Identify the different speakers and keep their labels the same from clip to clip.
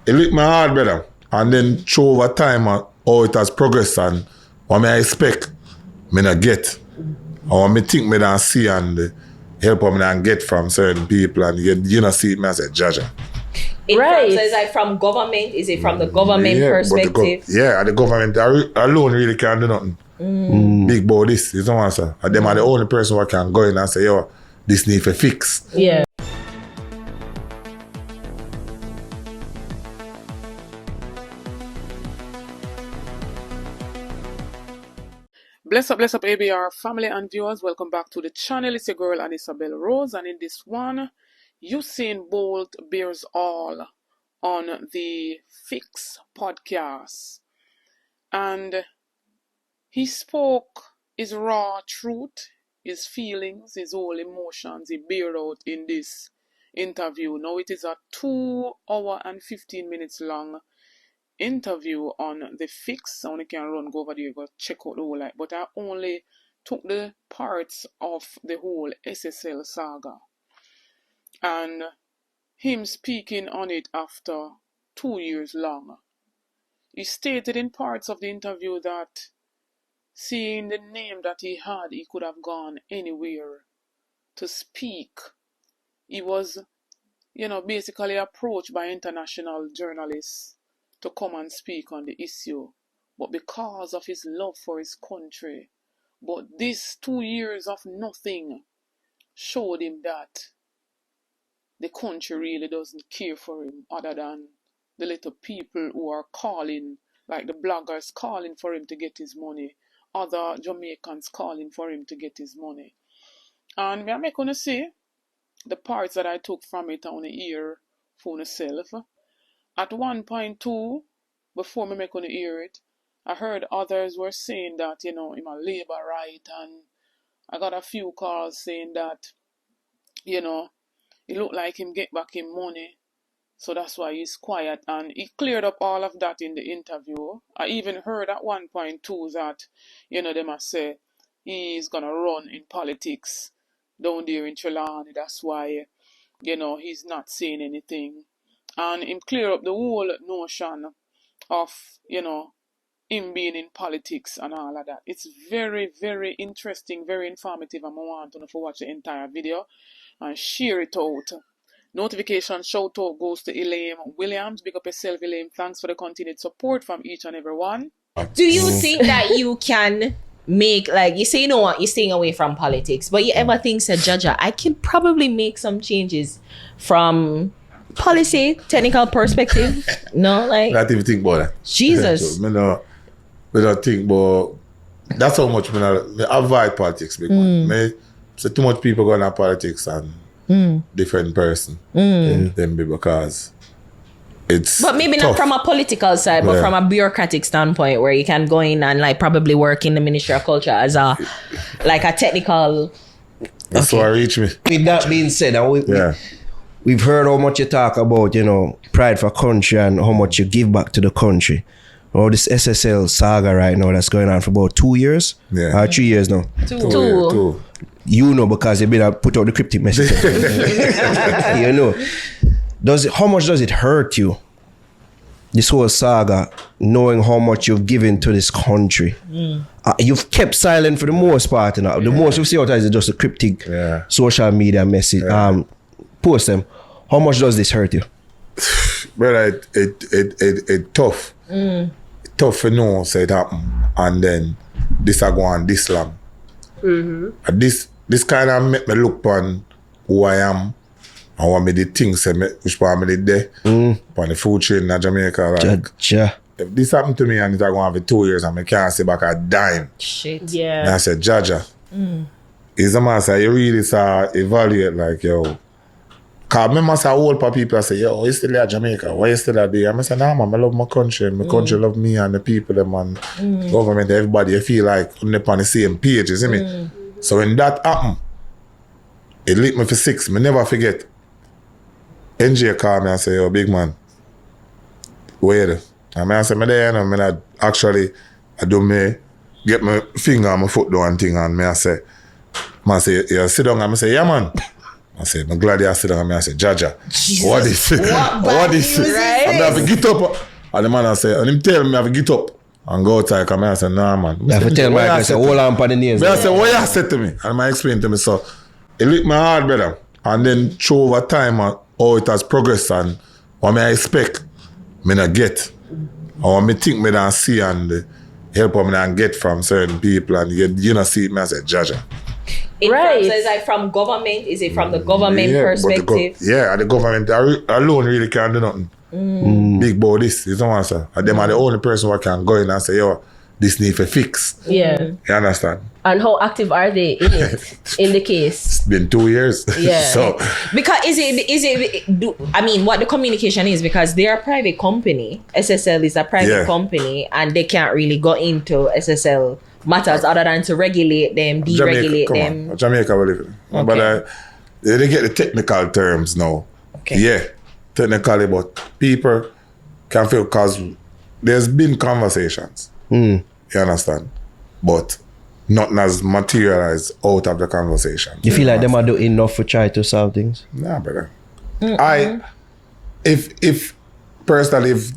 Speaker 1: it lit my heart, brother. And then through over time, how it has progressed and what I expect, me not get. Or me think me don't see and the help me don't get from certain people and you know see me as a judge.
Speaker 2: Right. So is it from government? Is it from the government perspective?
Speaker 1: The government alone really can't do nothing. Big about this, you know what I'm saying? And them are the only person who can go in and say, yo, this need to fix.
Speaker 2: Yeah.
Speaker 3: Bless up ABR family and viewers. Welcome back to the channel. It's your girl Isabel Rose, and in this one, Usain Bolt bears all on the Fix podcast. And he spoke his raw truth, his feelings, his whole emotions he bared out in this interview. Now it is a 2 hour and 15 minutes long interview on the Fix. I only can go over there, go check out the whole lot. But I only took the parts of the whole SSL saga. And him speaking on it after 2 years long. He stated in parts of the interview that seeing the name that he had, he could have gone anywhere to speak. He was, basically approached by international journalists to come and speak on the issue. But because of his love for his country, but this 2 years of nothing showed him that the country really doesn't care for him, other than the little people who are calling, like the bloggers calling for him to get his money, other Jamaicans calling for him to get his money. And I'm going to say the parts that I took from it on the ear for myself. At 1.2, before me make on hear it, I heard others were saying that, I'm a Labourite, and I got a few calls saying that, it looked like him get back him money, so that's why he's quiet, and he cleared up all of that in the interview. I even heard at 1.2 that, they must say he's gonna run in politics down there in Trelawney, that's why, he's not saying anything. And him clear up the whole notion of, him being in politics and all of that. It's very, very interesting, very informative, and I want to watch the entire video and share it out. Notification shout out goes to Elaine Williams. Big up yourself, Elaine. Thanks for the continued support from each and every one.
Speaker 2: Do you think that you can make, like, you say, you know what, you're staying away from politics, but you ever think, said, Jaja, I can probably make some changes from policy, technical perspective? No, like,
Speaker 1: Not even think about that.
Speaker 2: Jesus.
Speaker 1: So, I don't think about, that's how much I avoid politics. Because so too much people going to politics and different person them because it's
Speaker 2: but maybe
Speaker 1: tough.
Speaker 2: not from a political side, but from a bureaucratic standpoint, where you can go in and like probably work in the Ministry of Culture as a technical.
Speaker 1: That's what reached me.
Speaker 4: With that being said, we've heard how much you talk about, pride for country and how much you give back to the country. Oh, this SSL saga right now that's going on for about 2 years? 3 years now.
Speaker 2: Two.
Speaker 4: Because you've been put out the cryptic message. How much does it hurt you, this whole saga, knowing how much you've given to this country? You've kept silent for the most part. The most you see out is just a cryptic social media message. Post them. How much does this hurt you?
Speaker 1: Brother, it tough. Tough to know say it happen, and then this a go on this long. This kind of make me look on who I am and what me the things which part me did there on the food chain in Jamaica. Like, if this happened to me and it's going to have 2 years and I can't see back a dime.
Speaker 2: Shit.
Speaker 1: Yeah. And I said, Jaja, is a man say you really evaluate like, yo. Cause remember say old people say, yo, you still at Jamaica? Why you still at there? I say, nah man, I love my country and my country love me and the people them and government, everybody. I feel like we're on the same page, you see me? So when that happened, it lit me for 6. Me never forget. NJ called me and say, yo, big man, where? And I say, me there, I do me, get my finger on my foot down and thing, and I say, man say, you sit down, and I say, yeah man. I said, I'm glad you sit down and I said, Jaja,
Speaker 2: Jesus,
Speaker 1: what is it?
Speaker 2: what
Speaker 1: is
Speaker 2: news
Speaker 1: it?
Speaker 2: is
Speaker 1: And I have to get up. And the man I say, and him tell me I have to get up and go outside. And I say, nah, man.
Speaker 4: You have to tell Michael, say, hold on for the names.
Speaker 1: I say, what you said to me? And I explained to me, so it licked my heart, brother. And then through over time, how it has progressed and what I expect, me not get. Or what me think me don't see and the help me not get from certain people. And you know, see me, I say, Jaja.
Speaker 2: In terms, is it from government? Is it from the government perspective?
Speaker 1: And the government alone really can't do nothing. Big about this, you know what I'm saying? And them are the only person who can go in and say, yo, this need to fix.
Speaker 5: Yeah.
Speaker 1: You understand?
Speaker 5: And how active are they in it, in the case?
Speaker 1: It's been 2 years.
Speaker 5: Yeah.
Speaker 1: So
Speaker 2: Because what the communication is, because they're a private company. SSL is a private company, and they can't really go into SSL matters other than to regulate them, deregulate them.
Speaker 1: Jamaica will live in.
Speaker 2: Okay.
Speaker 1: But they get the technical terms now.
Speaker 2: Okay.
Speaker 1: Yeah, technically, but people can feel, because there's been conversations. You understand? But nothing has materialized out of the conversation.
Speaker 4: You feel like them are doing enough to try to solve things?
Speaker 1: Nah, brother. If personally, if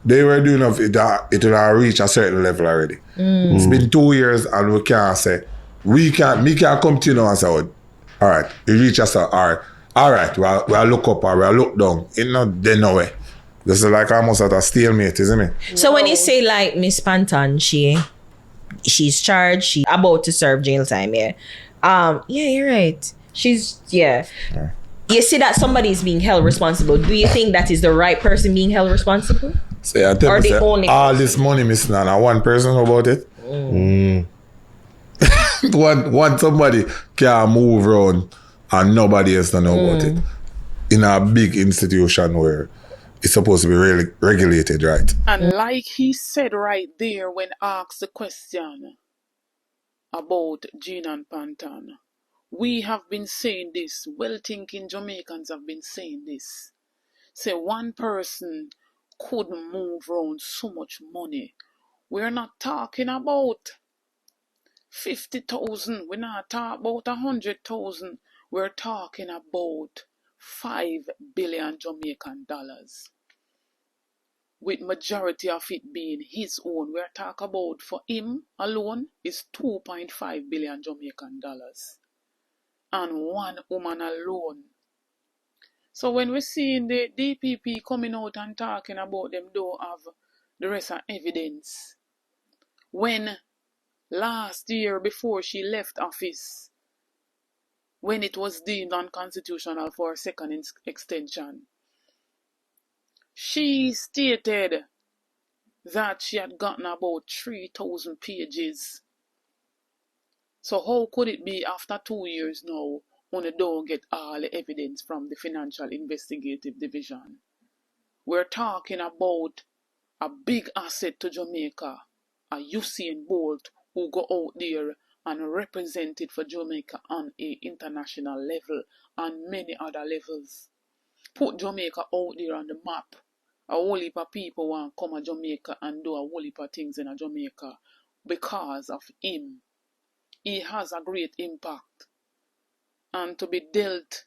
Speaker 1: they were doing enough, it would have reached a certain level already. It's been 2 years and we can't say, me can't come to you now and say, oh, all right, you reach us, all right, we'll look up or we'll look down. It's not there no way. This is like almost at a stalemate, isn't it?
Speaker 2: So when you say like Miss Panton, she's charged, she's about to serve jail time, yeah, you're right. You see that somebody is being held responsible. Do you think that is the right person being held responsible?
Speaker 1: So I tell
Speaker 2: Or
Speaker 1: me,
Speaker 2: the only
Speaker 1: all this money missing and one person know about it. One somebody can move around and nobody else don't know about it. In a big institution where it's supposed to be really regulated, right?
Speaker 3: And like he said right there when asked the question about Jean and Pantan, we have been saying this, well-thinking Jamaicans have been saying this. Say one person couldn't move around so much money. We're not talking about 50,000. We're not talking about 100,000. We're talking about 5 billion Jamaican dollars. With majority of it being his own. We're talking about, for him alone, is 2.5 billion Jamaican dollars. And one woman alone. So when we're seeing the DPP coming out and talking about them don't have the rest of evidence, when last year before she left office, when it was deemed unconstitutional for a second extension, she stated that she had gotten about 3,000 pages. So how could it be after 2 years now when you don't get all the evidence from the Financial Investigative Division? We're talking about a big asset to Jamaica, a Usain Bolt who go out there and represent it for Jamaica on an international level and many other levels. Put Jamaica out there on the map. A whole heap of people want to come to Jamaica and do a whole heap of things in Jamaica because of him. He has a great impact. And to be dealt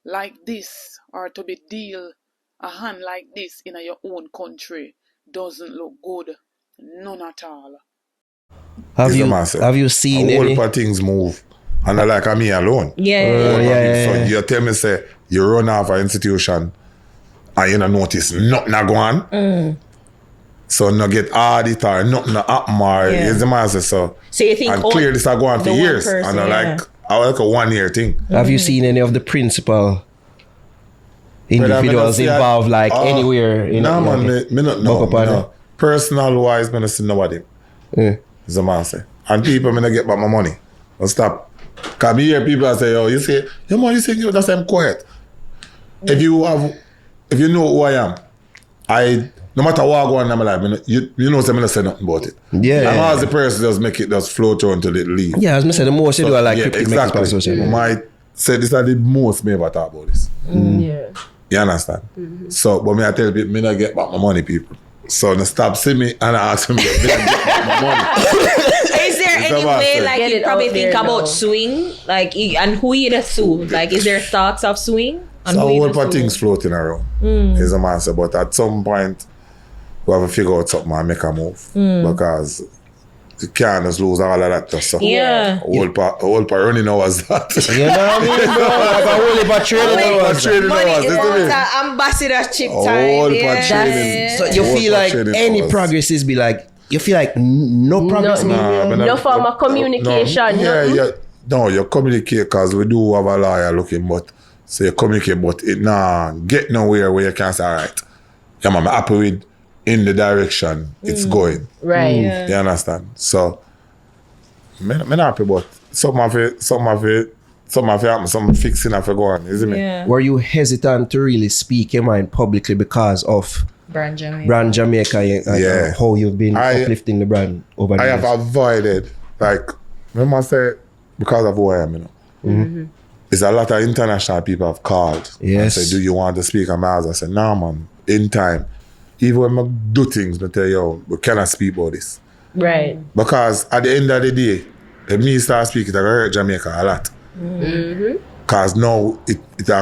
Speaker 3: like this, or to be dealt a hand like this in your own country, doesn't look good. None at all.
Speaker 4: Have you seen
Speaker 1: a whole
Speaker 4: any?
Speaker 1: heap of things move. And I like me alone.
Speaker 2: Yeah.
Speaker 1: So you tell me, say, you run off an institution and you don't notice nothing going on. So no get audit or nothing happen or is the master. So
Speaker 2: you think
Speaker 1: and clear this are going for years.
Speaker 2: Person,
Speaker 1: and I like a 1 year thing.
Speaker 4: Have you seen any of the principal individuals involved anywhere in
Speaker 1: no, man, me not know. No. Personal wise, me not see nobody. Is the master. And people me not get back my money. Don't stop. Cause me hear people say, yo, you say, yo man, you say you that's I'm quiet. If you know who I am, no matter what I go on in my life, you know I'm not say nothing about it.
Speaker 4: Yeah.
Speaker 1: And as the person just flow through until it leave.
Speaker 4: Yeah, as I said, the most you do are like
Speaker 1: exactly. Might say this are the most me ever talk about this.
Speaker 5: Yeah.
Speaker 1: You understand? So, but me I tell people, me not get back my money, people. So they stop see me and I ask him to get my money.
Speaker 2: Is there
Speaker 1: It's
Speaker 2: any
Speaker 1: about
Speaker 2: way
Speaker 1: it.
Speaker 2: like
Speaker 5: Get
Speaker 2: you
Speaker 5: it
Speaker 2: probably
Speaker 5: out
Speaker 2: think
Speaker 5: there
Speaker 2: about
Speaker 5: now.
Speaker 2: suing? Like and who you the sue? Like is there thoughts of suing? And
Speaker 1: So a
Speaker 2: who you
Speaker 1: whole
Speaker 2: the
Speaker 1: lot of
Speaker 2: sue?
Speaker 1: things floating around. Is a man say, but at some point we have to figure out something and make a move. Because you can't just lose all of that just so.
Speaker 2: Yeah.
Speaker 1: Whole part running hours that.
Speaker 4: You know what I mean, bro? Like a whole heap of training
Speaker 1: Whole
Speaker 4: hours.
Speaker 1: training
Speaker 2: Money
Speaker 1: hours,
Speaker 2: is
Speaker 1: isn't it?
Speaker 2: ambassador chip
Speaker 1: A
Speaker 2: time.
Speaker 1: whole
Speaker 2: Yeah.
Speaker 1: part training.
Speaker 4: So you
Speaker 1: Whole
Speaker 4: feel
Speaker 1: part
Speaker 4: like
Speaker 1: training
Speaker 4: any
Speaker 1: hours.
Speaker 4: progress is be like, you feel like no progress?
Speaker 1: Nah, but
Speaker 5: No form of communication, nothing?
Speaker 1: Yeah. No, you communicate because we do have a lawyer looking, but so you communicate, but it get nowhere where you can say, all right, yeah, man, I'm happy with in the direction it's going.
Speaker 5: Right.
Speaker 2: Yeah.
Speaker 1: You understand? So, I'm not happy, but something of it happen, some fixing have to go on, isn't it?
Speaker 2: Yeah.
Speaker 4: Were you hesitant to really speak your mind publicly because of
Speaker 2: Brand Jamaica.
Speaker 4: brand Jamaica and
Speaker 1: Yeah.
Speaker 4: how you've been
Speaker 1: I-
Speaker 4: uplifting the brand over the
Speaker 1: I have
Speaker 4: years?
Speaker 1: avoided, like, remember I said, because of who I am, you know. It's a lot of international people have called.
Speaker 4: Yes.
Speaker 1: And say, do you want to speak on my house? I said, nah, man, in time. Even when I do things, I tell you, we cannot speak about this.
Speaker 5: Right.
Speaker 1: Because at the end of the day, if me start speaking, it's going to hurt Jamaica a lot. Because now it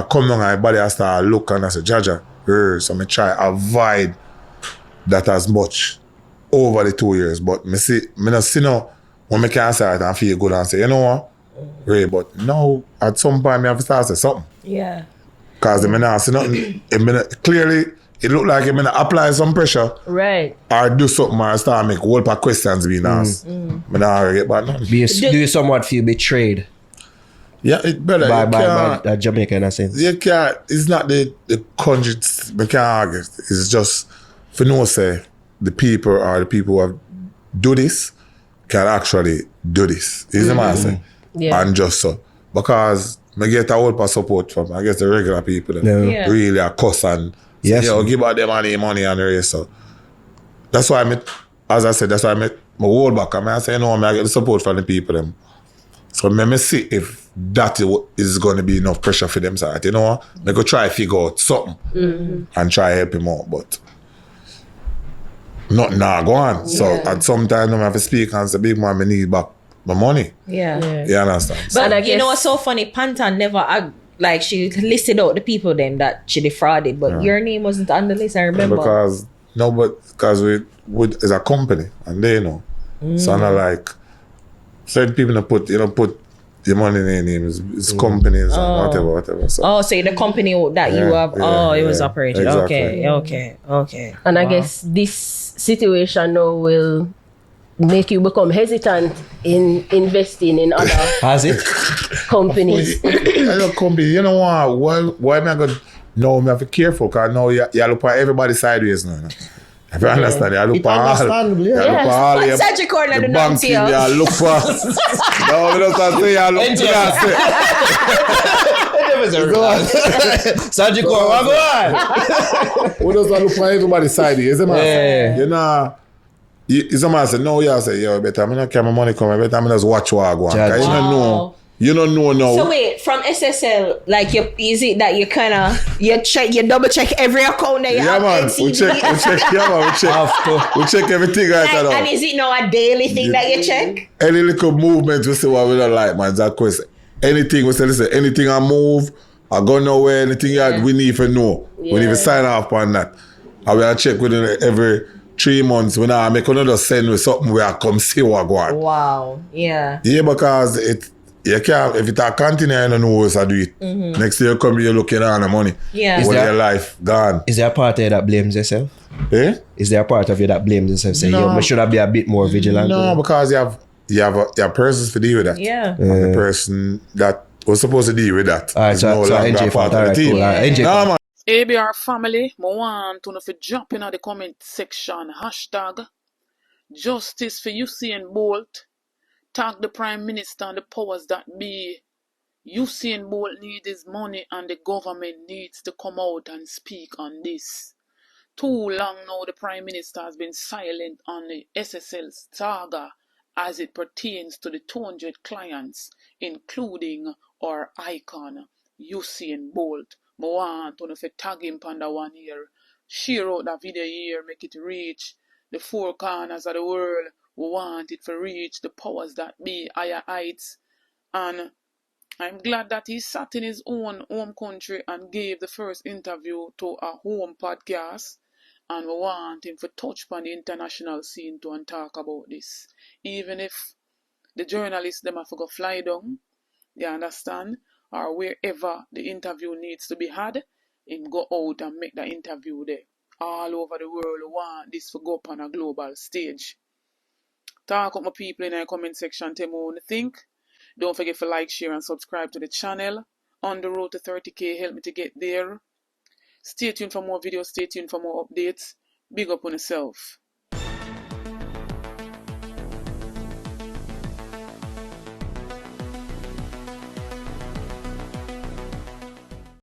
Speaker 1: come down and everybody has to look and I say, Jaja, so I try avoid that as much over the 2 years. But me not see now when I can say it and feel good and say, you know what? Right, but now at some point I have to start say something.
Speaker 2: Yeah.
Speaker 1: Because I not see nothing. Clearly, it look like I not apply some pressure
Speaker 5: Right.
Speaker 1: or do something or start make a whole lot of questions being asked. I not get back nothing.
Speaker 4: Do you somewhat feel betrayed
Speaker 1: Yeah, it better.
Speaker 4: by
Speaker 1: you can't,
Speaker 4: that Jamaica in a sense?
Speaker 1: you can't, it's not the country, we can't argue. It's just, for no say, the people who have do this can actually do this. Is the man say?
Speaker 5: Yeah.
Speaker 1: And just so. Because I get a whole lot of support from, I guess the regular people that
Speaker 2: Yeah.
Speaker 1: really are cuss and
Speaker 4: Yes.
Speaker 1: say, yo, give out them money and the rest. So that's why as I said, that's why I hold back. I say, no, I get the support from the people them. So let me see if that is going to be enough pressure for them side. You know, I go try to figure out something and try to help him out, but nothing now go on. So at some time I have to speak and say, big man, I need back my money.
Speaker 2: Yeah.
Speaker 1: You understand?
Speaker 2: But
Speaker 5: And I
Speaker 2: you
Speaker 5: guess-
Speaker 2: know what's so funny? Panta never like she listed out the people them that she defrauded, but your name wasn't on the list. I remember.
Speaker 1: Because we is a company and they know. So I'm not like certain people that put your money in their name is companies and whatever. So
Speaker 2: so the company that you have. It was operated.
Speaker 1: exactly.
Speaker 2: Okay.
Speaker 5: And I guess this situation now will make you become hesitant in investing in other
Speaker 4: Has it?
Speaker 5: companies.
Speaker 1: I don't company. You know what? Why am I going to no, I have to be careful because now you look at everybody sideways now. If you understand, you look at all.
Speaker 4: understandable,
Speaker 1: You
Speaker 4: yeah.
Speaker 1: look at all
Speaker 2: But
Speaker 1: your-
Speaker 2: Sergio Corner
Speaker 1: the
Speaker 2: do not
Speaker 1: banking,
Speaker 2: see us.
Speaker 1: you look for. No, we don't say you look to that.
Speaker 4: Surgical, what go on?
Speaker 1: We just look for everybody sideways. Is it, man?
Speaker 4: Yeah.
Speaker 1: You know, is a man say, no, you say, yo, better, I'm not carry my money come, better, I'm just watch what I go on.
Speaker 4: Judge.
Speaker 1: 'Cause
Speaker 2: Wow.
Speaker 1: You don't know now.
Speaker 2: So wait, from SSL, like is it that you you double check every account that you
Speaker 1: Yeah,
Speaker 2: have
Speaker 1: man.
Speaker 2: NCB?
Speaker 1: We check everything right
Speaker 2: Like,
Speaker 1: now.
Speaker 2: and is it now a daily thing that you check?
Speaker 1: Any little movement, we say what we don't like, man. That question. Anything, we say, listen, anything I move, I go nowhere, anything we need to know. We need to sign off on that. And we check within every 3 months. We now make another send with something where I come see what go on.
Speaker 2: Wow. Yeah.
Speaker 1: Yeah, because you can't, if it a continue, you don't know what to do it. Next year you come, you're looking at the money.
Speaker 2: Yeah.
Speaker 1: What
Speaker 2: Is
Speaker 4: that-
Speaker 1: your life gone.
Speaker 4: Is there a part of you that blames yourself?
Speaker 1: Eh?
Speaker 4: Is there a part of you that blames yourself? Say, yo, we should have been a bit more vigilant.
Speaker 1: No, because you have persons to deal with that.
Speaker 2: Yeah.
Speaker 1: And the person that was supposed to deal with that
Speaker 4: Alright,
Speaker 1: is
Speaker 4: so
Speaker 1: no longer
Speaker 4: NJ
Speaker 1: a part
Speaker 4: fault.
Speaker 1: of the
Speaker 4: Alright,
Speaker 1: team.
Speaker 4: cool. Alright, NJ
Speaker 1: No,
Speaker 4: fault.
Speaker 1: man.
Speaker 3: ABR family, I want to know if you jump in the comment section, hashtag justice for Usain Bolt, tag the Prime Minister and the powers that be. Usain Bolt needs his money and the government needs to come out and speak on this. Too long now the Prime Minister has been silent on the SSL saga as it pertains to the 200 clients, including our icon, Usain Bolt. I want to know if you tag him on the one here. share out that video here, make it reach the four corners of the world. We want it to reach the powers that be, higher heights. And I'm glad that he sat in his own home country and gave the first interview to a home podcast. And we want him to touch upon the international scene to and talk about this. Even if the journalists them have to go fly down, you understand? Or wherever the interview needs to be had, him go out and make the interview there. All over the world, we want this to go up on a global stage. Talk up my people in the comment section, tell me what you think. Don't forget to like, share, and subscribe to the channel. On the road to 30k, help me to get there. Stay tuned for more videos, stay tuned for more updates. Big up on yourself.